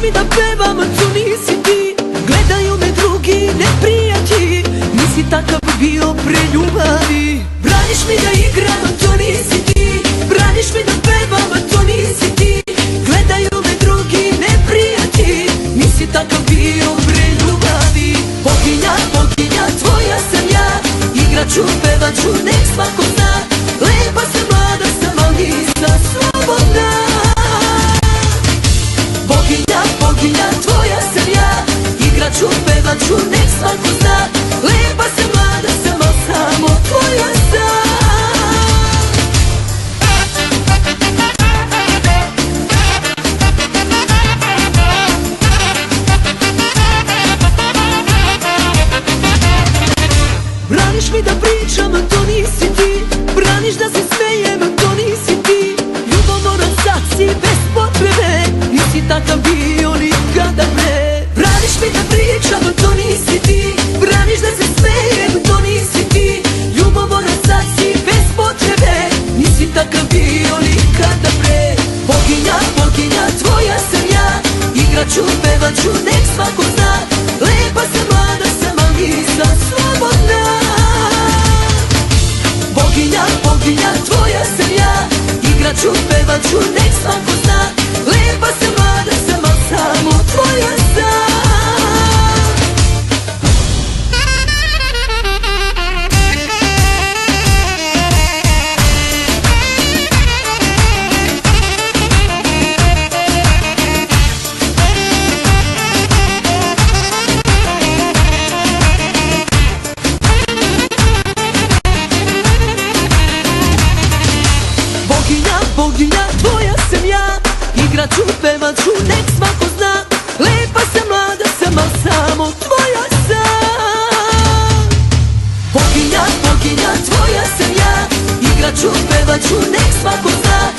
mi da pevam, to nisi ti. Gledaju me drugi neprijatelji, nisi takav bio pre ljubavi. Braniš mi da igram, to nisi ti. Braniš mi da pevam, to nisi ti. Gledaju me drugi neprijatelji, nisi takav bio pre ljubavi. Boginja, boginja, tvoja sam ja. Igraću, pevaću, nek svako zna. Lepa sam, mlada sam, al nisam slobodna. Boginja, boginja, tvoja sam ja. Igraću, pevaću, nek svako zna. Lepa sam, mlada sam, al samo tvoja sam. Braniš mi da pričam, to nisi ti. Braniš da se smejem, to nisi ti. Ljubomoran sad si bez potrebe, nisi takav bio nikada pre. Braniš mi da pričam, to nisi ti. Braniš da se smejem, to nisi ti. Ljubomoran sad si bez potrebe, nisi takav bio nikada pre. Boginja, boginja, tvoja sam ja. Igraću, pevaću, nek svako zna. Lepa sam, mlada sam, al nisam slobodna. Boginja, boginja, tvoja sam ja. Igraću, pevaću, nek svako zna. Lepa sam, mlada sam, al samo tvoja sam. Boginja, tvoja sam ja. Igraću, pevaću, nek svako zna. Lepa sam, mlada sam, al samo tvoja sam. Boginja, boginja, tvoja sam ja. Igraću, pevaću, nek svako zna.